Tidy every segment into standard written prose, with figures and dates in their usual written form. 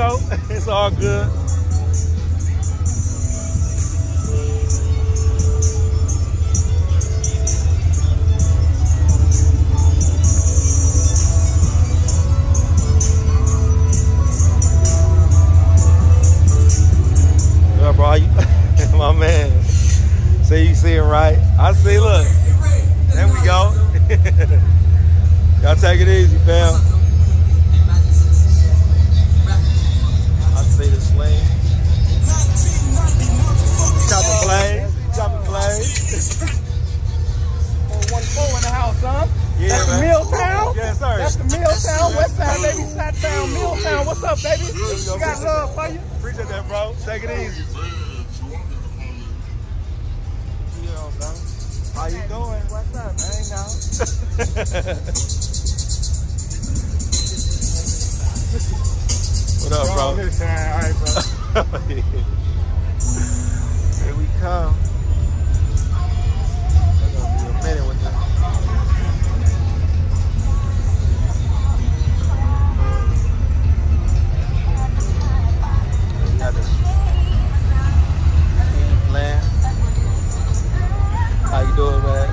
know, it's all good. Yeah, bro, my man. See, you see it right? I see, look. There we go. Y'all take it easy, fam. I see the sling. Chopping plays. Chopping plays. 414 in the house, huh? Yeah, that's man. The Milltown? Yes, sir. That's the Milltown, West Side, baby. Southtown, Milltown. What's up, baby? We got love for you. Appreciate that, bro. Take it easy. How you doing? What's up, man? What up, bro? This time. All right, bro. Here we come. It's gonna be a minute with this. We got the team plan. How you doing, man?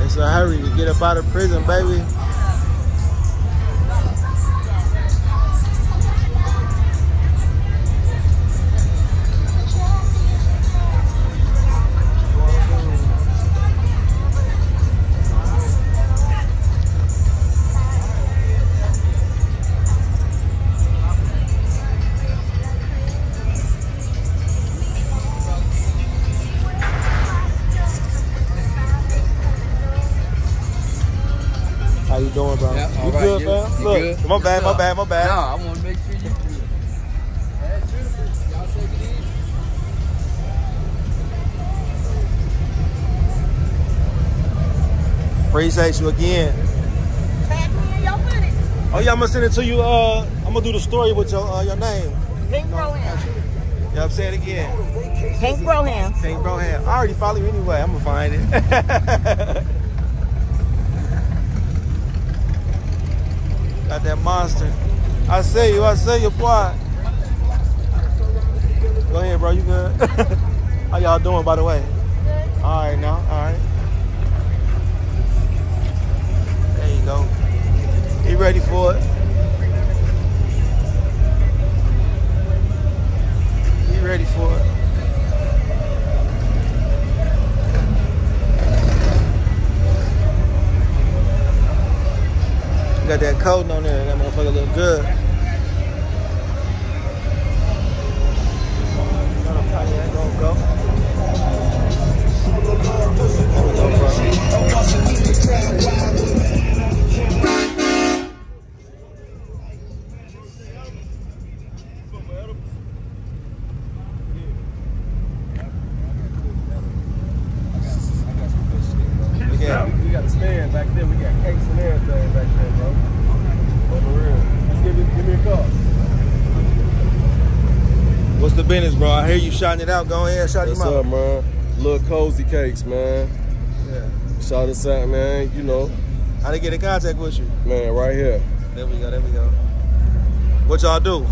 It's a hurry to get up out of prison, baby. How you doing, bro? Yeah, you right, good, you, fam? you Look, good? my bad, my bad, my bad. No, I want to make sure you good. That's beautiful. Y'all take it easy. Appreciate you again. Tag me in your footage. Oh yeah, I'm gonna send it to you. I'm gonna do the story with your name. Pink Broham. Yeah, I'm saying it again. Pink Broham. Pink Broham. I already follow you anyway. I'm gonna find it. Got that monster. I see you, boy. Go ahead, bro. You good? How y'all doing, by the way? Good. All right, now. All right. There you go. You ready for it? You ready for it? Got that coating on there. That motherfucker look good. Probably ain't gonna go. We got a stand back there. We got cakes and everything back there, bro. For real. Just give me a call. What's the business, bro? I hear you shouting it out. Go ahead, shout him out. What's up, man? Little Cozy Cakes, man. Yeah. Shout us out, man. You know. How they get in contact with you? Man, right here. There we go, there we go. What y'all do?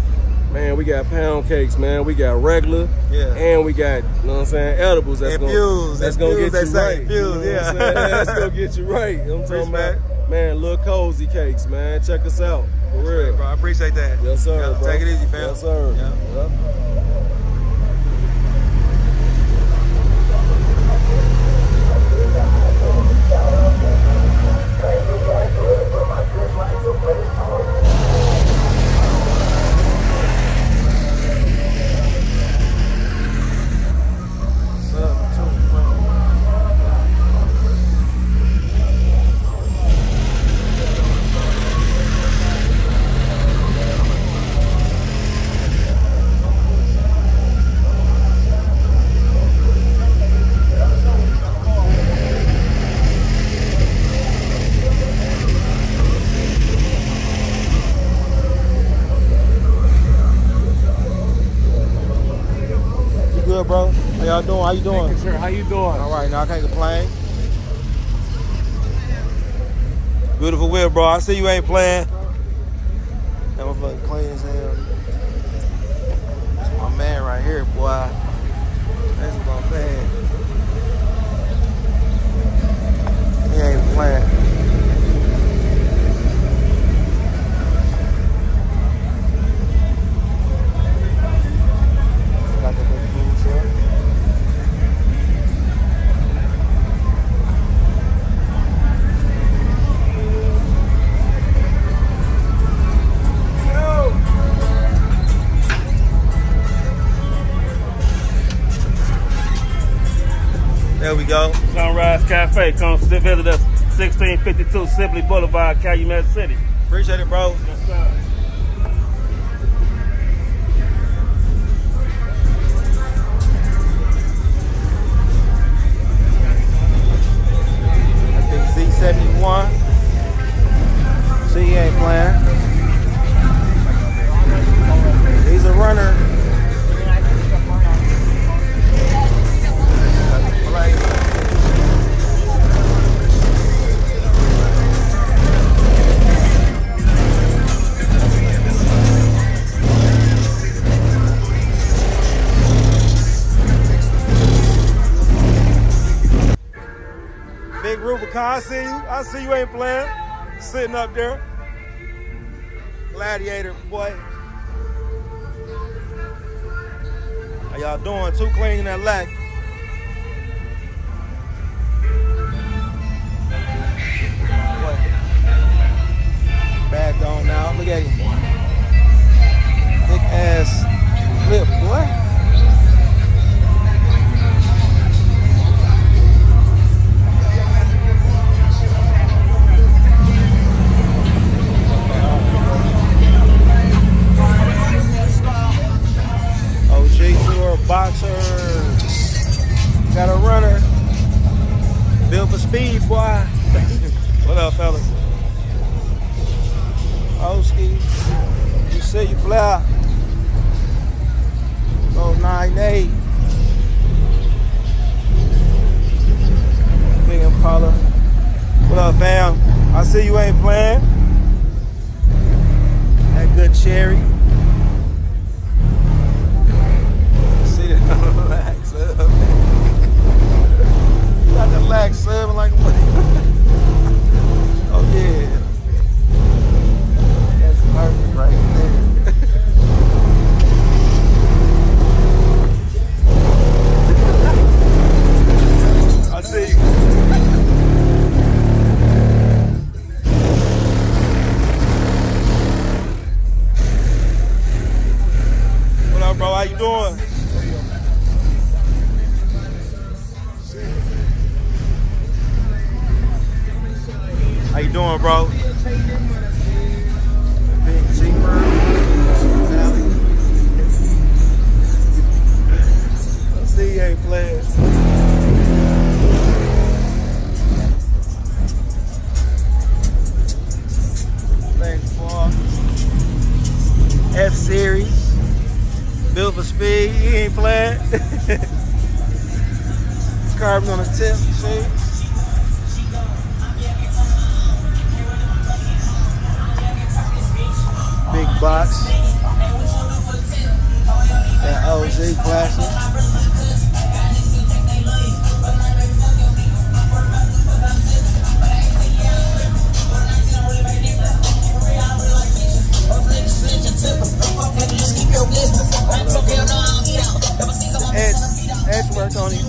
Man, we got pound cakes, man. We got regular. Yeah. And we got, you know what I'm saying, edibles. That's and gonna, fuse. That's gonna get you right. Fuse, you know yeah. what I'm saying? That's gonna get you right. You know what I'm talking about? Man, Little Cozy Cakes, man. Check us out. For real. Bro, I appreciate that. Yes, sir, Yeah, bro. take it easy, fam. Yes, sir. Yeah. Yep. Bro, how y'all doing? How you doing? Sure. How you doing? All right, now I can't complain. Beautiful whip, bro. I see you ain't playing. That motherfucker clean as hell. My man right here, boy. That's my man. He ain't playing. Got the big food truck. There we go. Sunrise Cafe. Come visit us. 1652 Sibley Boulevard, Calumet City. Appreciate it, bro. Yes, sir. I think Z71. See, he ain't playing. He's a runner. Big Rubicon, I see you. I see you ain't playing. Sitting up there. Gladiator, boy. How y'all doing? Too clean in that lack. Bagged on now. Look at him. Thick ass flip, boy. OG tour boxer. Got a runner. Built for speed, boy. What up, fellas? Oski, you see you fly. Go 9-8. Big Impala. What up, fam? I see you ain't playing. That good cherry. See that lax up. Got the lax serving like what? Oh yeah. Perfect right there. I see you. What up, bro? How you doing? How you doing, bro? See, he ain't playing. Thanks, Paul. F-Series. Built for speed. He ain't playing. Carbon on the tip, see? Big box. That OG classic. Edge work on him.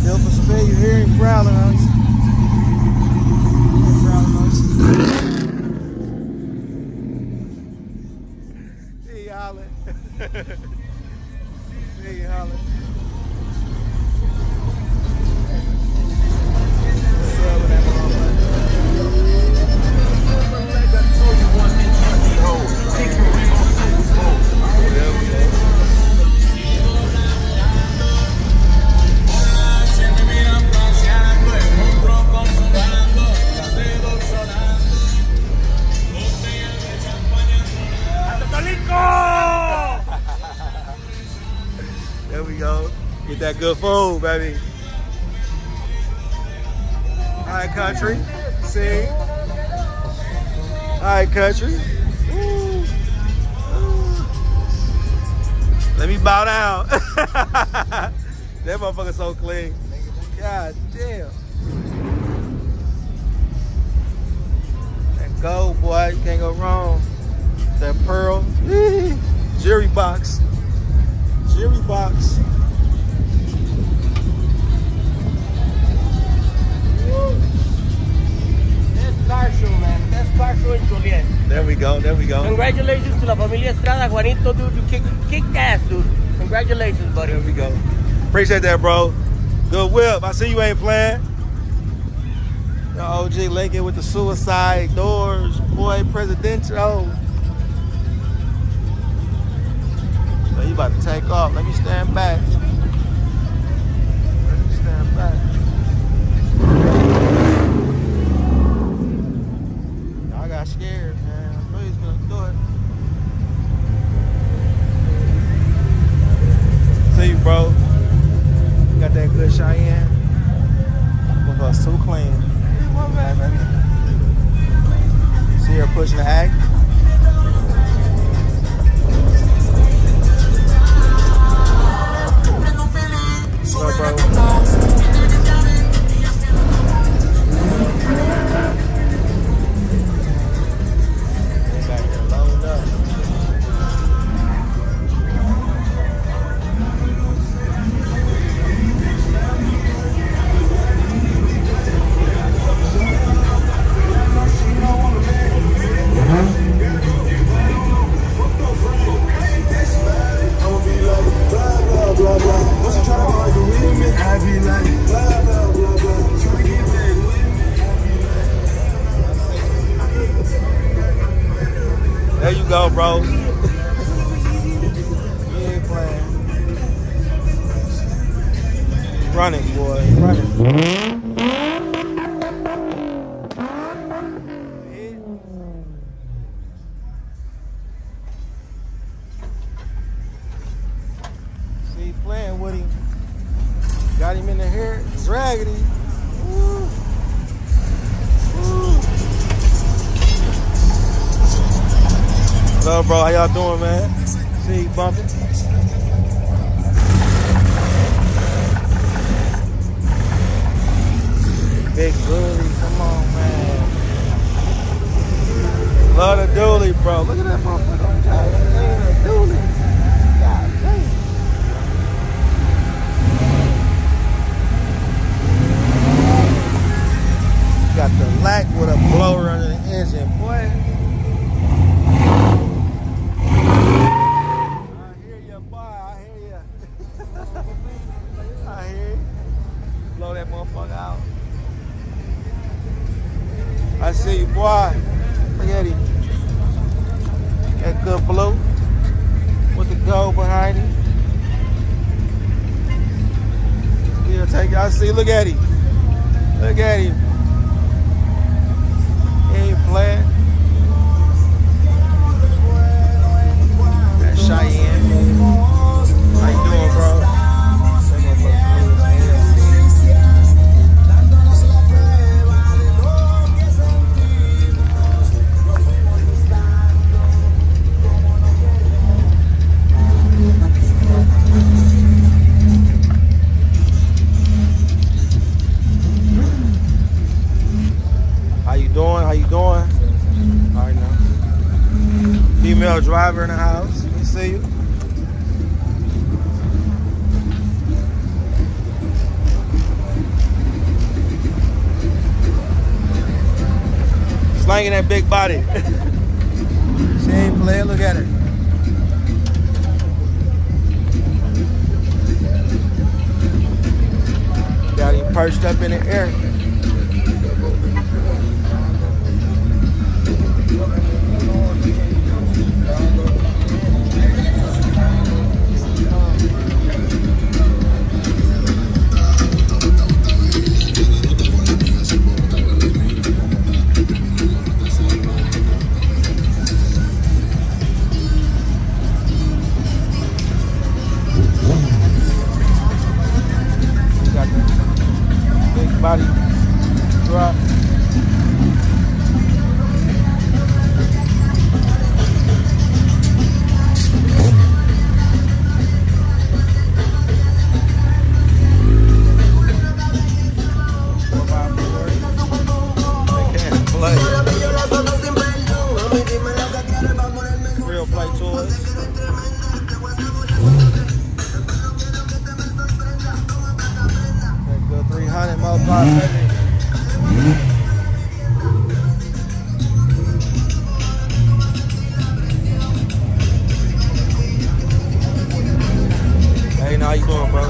Built for speed. You hear him growling on you. Hey, holler. Hey, holler. What's up with that There we go. Get that good food, baby. Alright, country. See? Alright, country. Ooh. Let me bow down. That motherfucker so clean. God damn. That gold, boy, you can't go wrong. That pearl. Jury box. Jury box. Best car show, man. Best car show in Joliet. There we go. There we go. Congratulations to La Familia Estrada. Juanito, dude, you kicked ass, dude. Congratulations, buddy. There we go. Appreciate that, bro. Good whip. I see you ain't playing. The OG Lincoln with the suicide doors. Boy, presidential. So you about to take off. Let me stand back. Let me stand back. I got scared, man. I knew he was gonna do it. See you, bro. Got that good Cheyenne. With us too clean. One bad, baby. See her pushing the act. What's up, bro? Back there, loaded up. There you go, bro. You ain't playing. Running, boy. Running. See, playing with him. Got him in the hair, dragging him. Woo. Woo. Hello, bro. How y'all doing, man? See you bumping. Big Bully, come on, man. Love the dually, bro. Look at that motherfucker. God damn, a dually. God damn. Got the lack with a blower under the engine, boy. I hear you, boy. I hear you. I hear you. Blow that motherfucker out. I see you, boy. Look at him. That good blue with the gold behind him. Yeah, take it. I see. Look at him. Look at him. He ain't playing. That Cheyenne. How you doing, bro? How you doing? All right now. Female driver in the house. Let me see you. Slanging that big body. She ain't playing. Look at her. Got him perched up in the air. Body drop. Real play toys. That good 300 more pop, baby. Hey, now how you doing, bro?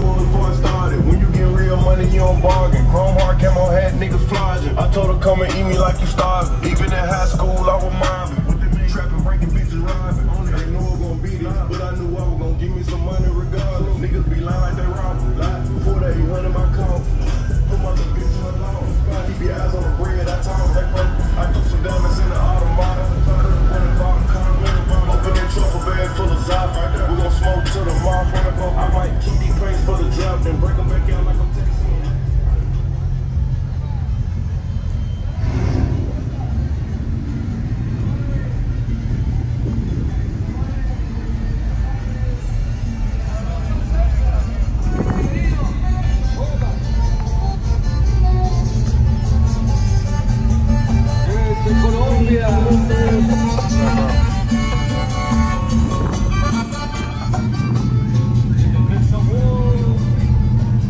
Before it started, when you get real money, you don't bargain. Chrome heart, camo hat, niggas flogging. I told her come and eat me like you starving. Even in high school, I was mobbing. With them trapping, breaking bitches, robbing. They knew I was gonna beat it, but I knew I was gonna give me some money regardless. Niggas be lying like they robbing. Lie before they 800 my car. Put my little bitch in the lawn. Keep your eyes on the bread, I talk that way. I do some diamonds in the automata. Open that truffle bag full of Zop. We gon' smoke to the mall. I might keep these crates for the job and break them back out like I'm texting.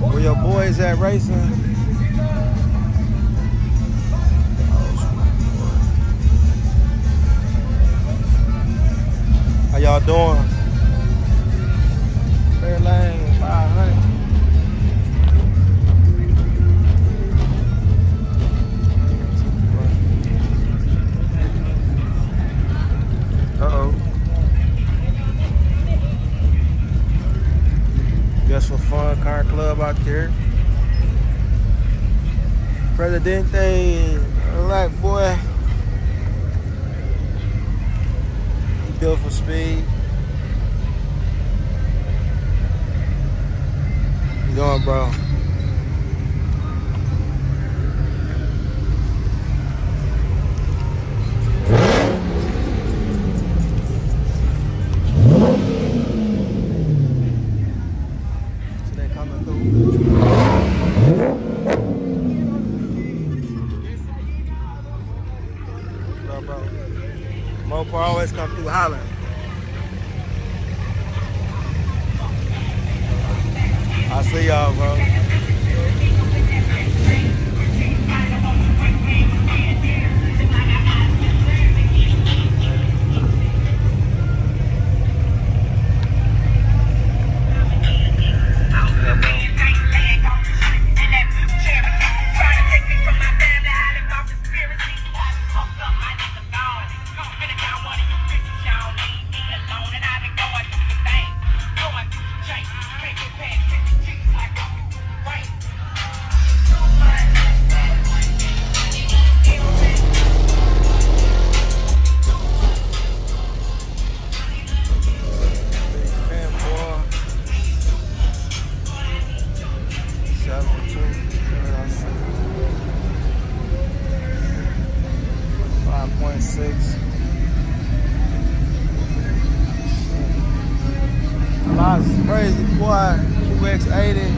Where your boys at racing? How y'all doing? Fair lane, 500. Uh-oh. Guess for fun, car club out there. Presidente, black boy. He built for speed. How you doing, bro? Mopo always come through hollering. I see y'all, bro. That's crazy, boy. QX80.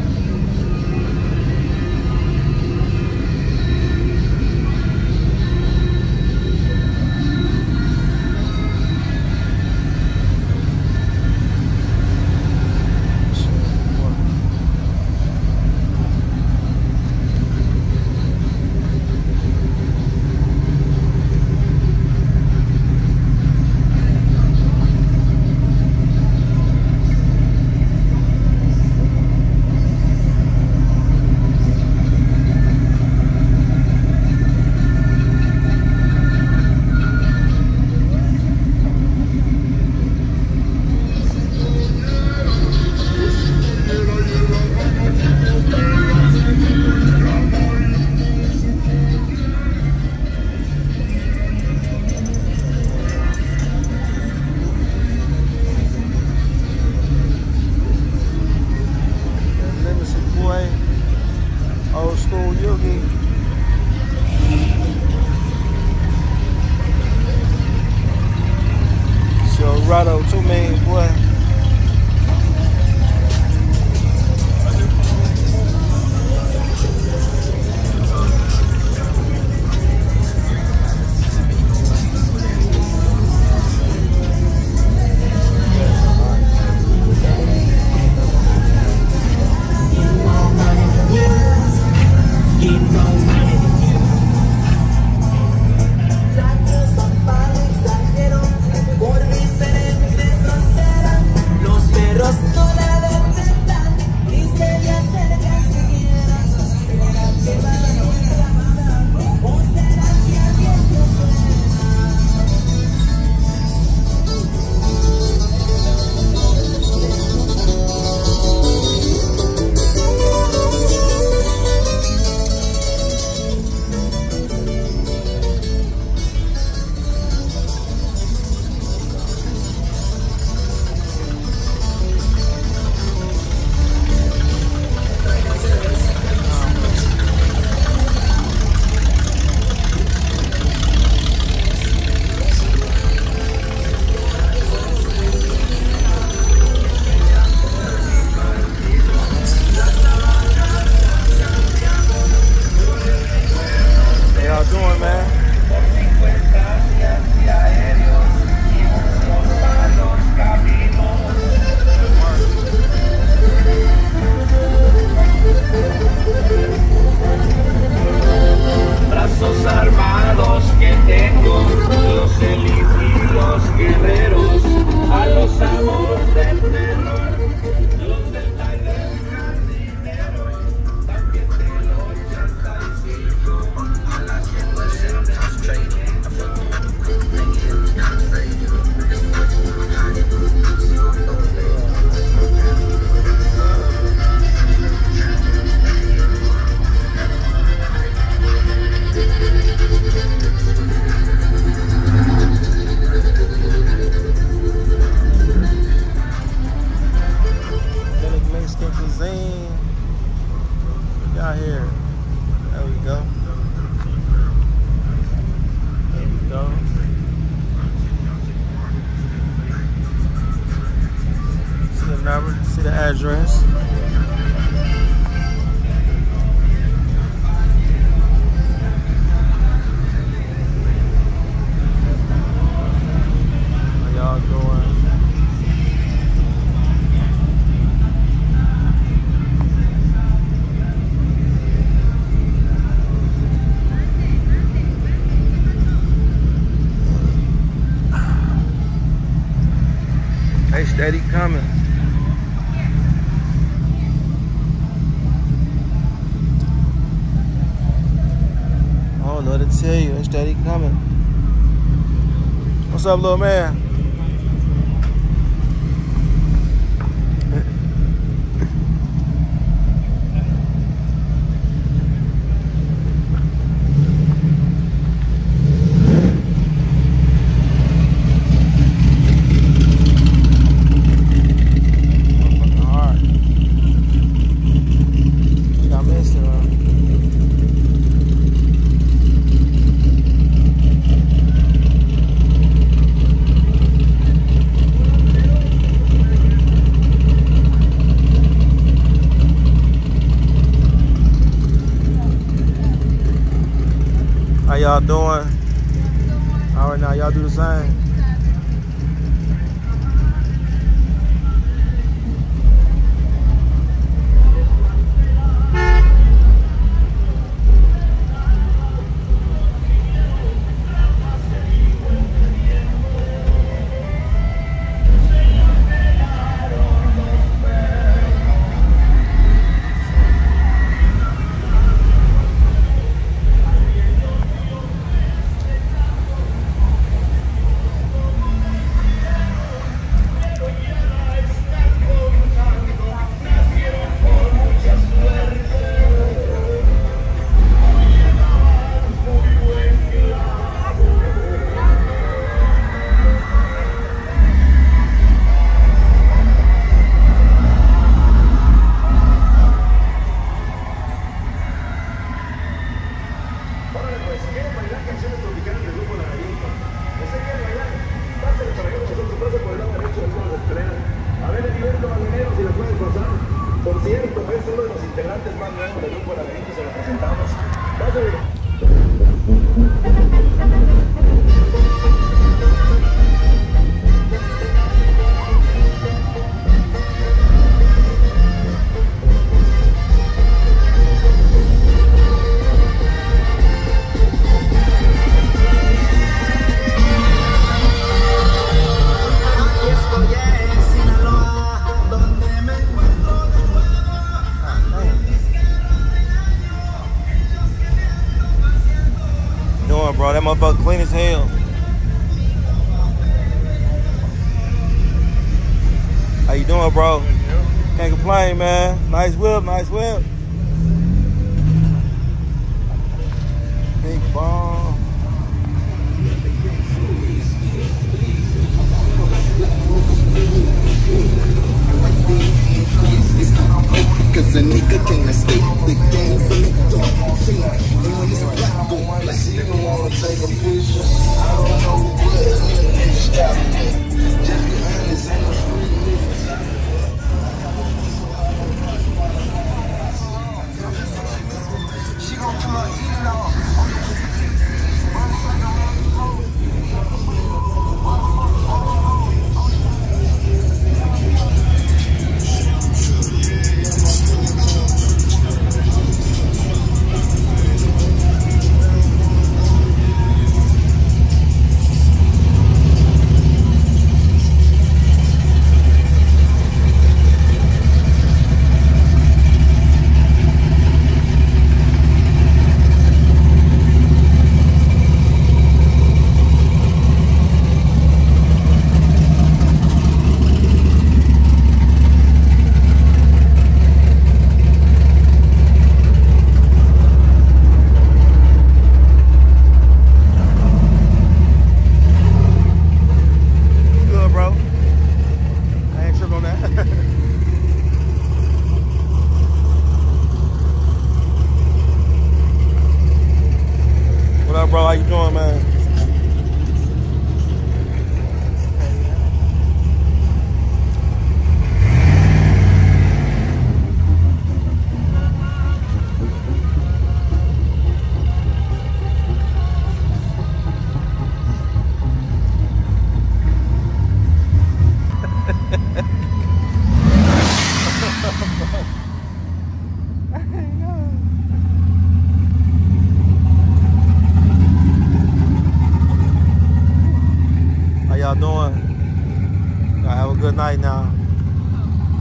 right here. There we go. There we go. See the number, see the address. How y'all doing? They steady coming. I don't know what to tell you. They steady coming. What's up, little man? How y'all doing? All right, now y'all do the same. Por cierto, es uno de los integrantes más nuevos del grupo Laberinto, se lo presentamos. Bro, that motherfucker clean as hell. How you doing, bro? Can't complain, man. Nice whip, nice whip. Big bomb. Cause a nigga can't escape the game from the dark. And when it's black, go black. You wanna take a picture? I don't know what it's stopping me. Just be honest, ain't no street niggas. She gon' come out eating off.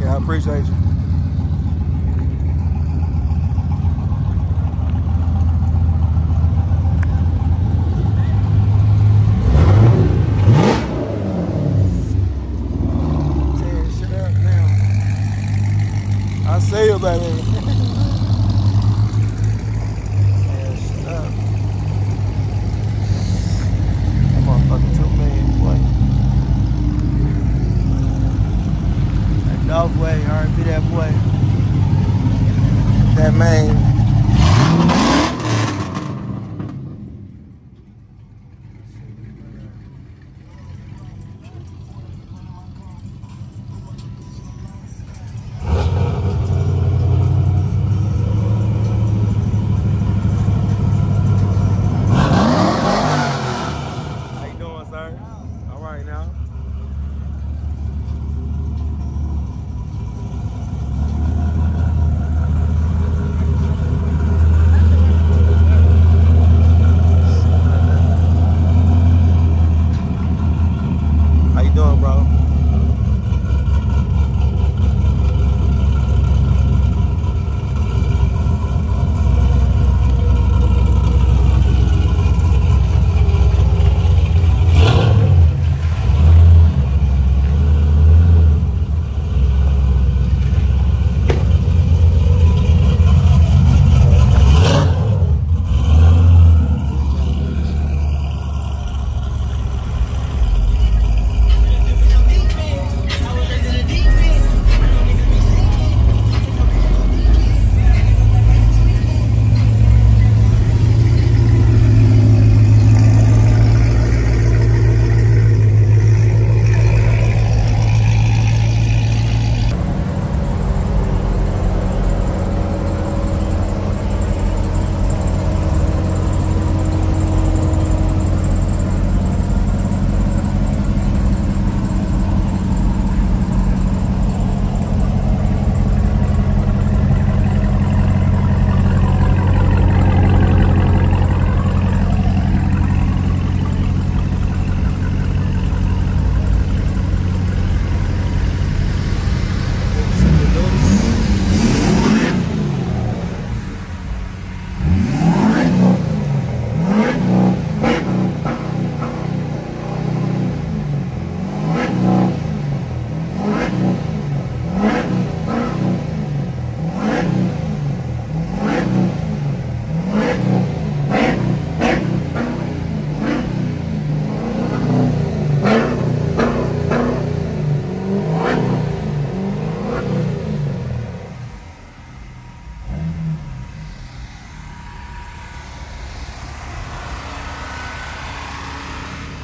Yeah, I appreciate you. Tear shit up now. I see you, baby. Tear shit up. That motherfucker 2 million, boy. Dog way, R&B that boy. That man. How you doing, sir? All right now. How you doing, bro?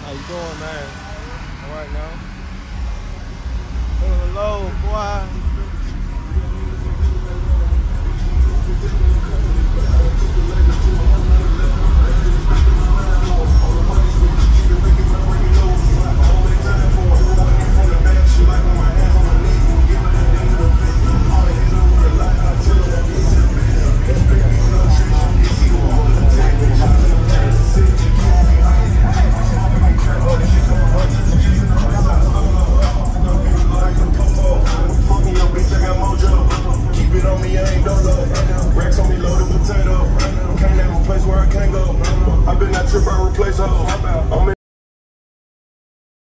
How you doing, man? All right now. Feeling low, I've been that trip, I replace her.